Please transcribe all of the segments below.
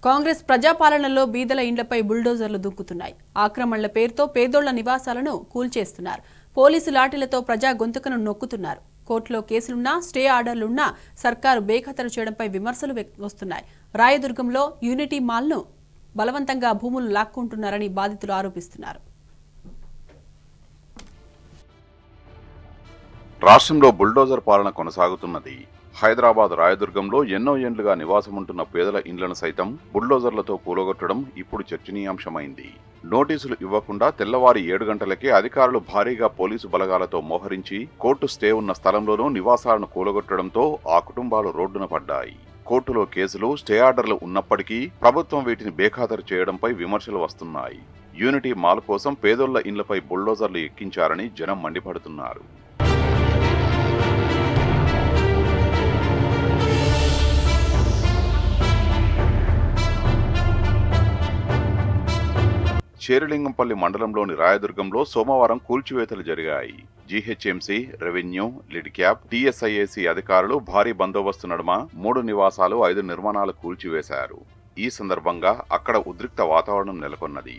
కాంగ్రెస్ ప్రజాపాలనలో బీదల ఇండ్లపై బుల్డోజర్లు దూకుతున్నాయి. ఆక్రమణల పేరుతో పేదోళ్ల నివాసాలను కూల్చేస్తున్నారు. పోలీసు లాఠీలతో ప్రజా గొంతుకను నొక్కుతున్నారు. కోర్టులో కేసులున్నా, స్టే ఆర్డర్లున్నా సర్కారు బేఖతరు చేయడంపై విమర్శలు వస్తున్నాయి. రాయదుర్గంలో యూనిటీ మాల్ను బలవంతంగా భూములు లాక్కుంటున్నారని బాధితులు ఆరోపిస్తున్నారు. రాష్ట్రంలో బుల్డోజర్ పాలన కొనసాగుతున్నది. హైదరాబాద్ రాయదుర్గంలో ఎన్నో ఏండ్లుగా నివాసముంటున్న పేదల ఇండ్లను సైతం బుల్డోజర్లతో కూలగొట్టడం ఇప్పుడు చర్చనీయాంశమైంది. నోటీసులు ఇవ్వకుండా తెల్లవారి 7 గంటలకే అధికారులు భారీగా పోలీసు బలగాలతో మోహరించి కోర్టు స్టే ఉన్న స్థలంలోనూ నివాసాలను కూలగొట్టడంతో ఆ కుటుంబాలు రోడ్డున పడ్డాయి. కోర్టులో కేసులు, స్టే ఆర్డర్లు ఉన్నప్పటికీ ప్రభుత్వం వీటిని బేఖాతరు చేయడంపై విమర్శలు వస్తున్నాయి. యూనిటీ మాల్ కోసం పేదోళ్ల ఇండ్లపై బుల్డోజర్లు ఎక్కించారని జనం మండిపడుతున్నారు. శేరిలింగంపల్లి మండలంలోని రాయదుర్గంలో సోమవారం కూల్చివేతలు జరిగాయి. జీహెచ్ఎంసీ, రెవెన్యూ, లిడ్క్యాప్, టీఎస్ఐఏసీ అధికారులు భారీ బందోబస్తు నడుమ 3 నివాసాలు, 5 నిర్మాణాలు కూల్చివేశారు. ఈ సందర్భంగా అక్కడ ఉద్రిక్త వాతావరణం నెలకొన్నది.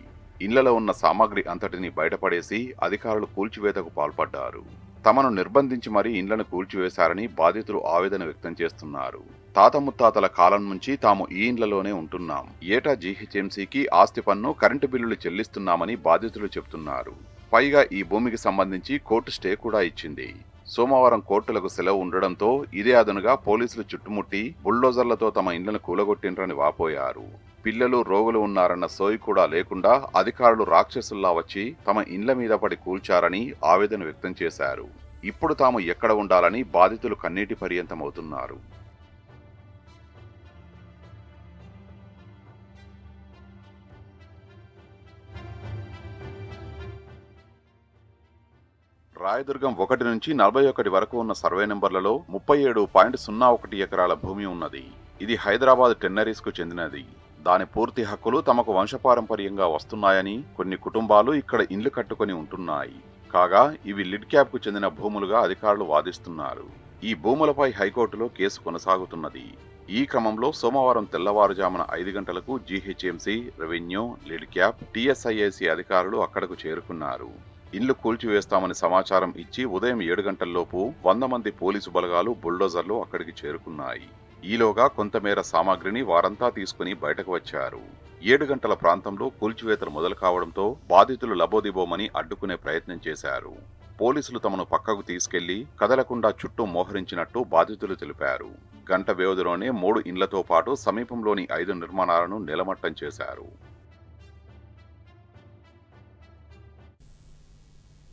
ఇళ్లలో ఉన్న సామాగ్రి అంతటిని బయటపడేసి అధికారులు కూల్చివేతకు పాల్పడ్డారు. తమను నిర్బంధించి మరీ ఇండ్లను కూల్చివేశారని బాధితులు ఆవేదన వ్యక్తం చేస్తున్నారు. తాత ముత్తాతల కాలం నుంచి తాము ఈ ఇండ్లలోనే ఉంటున్నాం. ఏటా జీహెచ్ఎంసీకి ఆస్తి పన్ను, కరెంటు బిల్లులు చెల్లిస్తున్నామని బాధితులు చెబుతున్నారు. పైగా ఈ భూమికి సంబంధించి కోర్టు స్టే కూడా ఇచ్చింది. సోమవారం కోర్టులకు సెలవు ఉండడంతో ఇదే అదనుగా పోలీసులు చుట్టుముట్టి బుల్డోజర్లతో తమ ఇండ్లను కూలగొట్టిండ్రని వాపోయారు. పిల్లలు, రోగులు ఉన్నారన్న సోయి కూడా లేకుండా అధికారులు రాక్షసుల్లా వచ్చి తమ ఇండ్ల మీద పడి కూల్చారని ఆవేదన వ్యక్తం చేశారు. ఇప్పుడు తాము ఎక్కడ ఉండాలని బాధితులు కన్నీటి పర్యంతమవుతున్నారు. రాయదుర్గం 1 నుంచి 41 వరకు ఉన్న సర్వే నెంబర్లలో 37.01 ఎకరాల భూమి ఉన్నది. ఇది హైదరాబాద్ టెన్నరీస్ కు చెందినది. దాని పూర్తి హక్కులు తమకు వంశపారంపర్యంగా వస్తున్నాయని కొన్ని కుటుంబాలు ఇక్కడ ఇండ్లు కట్టుకుని ఉంటున్నాయి. కాగా ఇవి లిడ్క్యాప్ కు చెందిన భూములుగా అధికారులు వాదిస్తున్నారు. ఈ భూములపై హైకోర్టులో కేసు కొనసాగుతున్నది. ఈ క్రమంలో సోమవారం తెల్లవారుజామున 5 గంటలకు జీహెచ్ఎంసీ, రెవెన్యూ, లిడ్క్యాప్, టీఎస్ఐఏసీ అధికారులు అక్కడకు చేరుకున్నారు. ఇళ్లు కూల్చివేస్తామని సమాచారం ఇచ్చి ఉదయం 7 గంటల్లోపు 100 మంది పోలీసు బలగాలు, బుల్డోజర్లు అక్కడికి చేరుకున్నాయి. ఈలోగా కొంతమేర సామాగ్రిని వారంతా తీసుకుని బయటకు వచ్చారు. 7 గంటల ప్రాంతంలో కూల్చివేతలు మొదలు కావడంతో బాధితులు లబోదిబోమని అడ్డుకునే ప్రయత్నం చేశారు. పోలీసులు తమను పక్కకు తీసుకెళ్లి కదలకుండా చుట్టూ మోహరించినట్టు బాధితులు తెలిపారు. గంట వ్యవధిలోనే 3 ఇండ్లతో పాటు సమీపంలోని 5 నిర్మాణాలను నేలమట్టం చేశారు.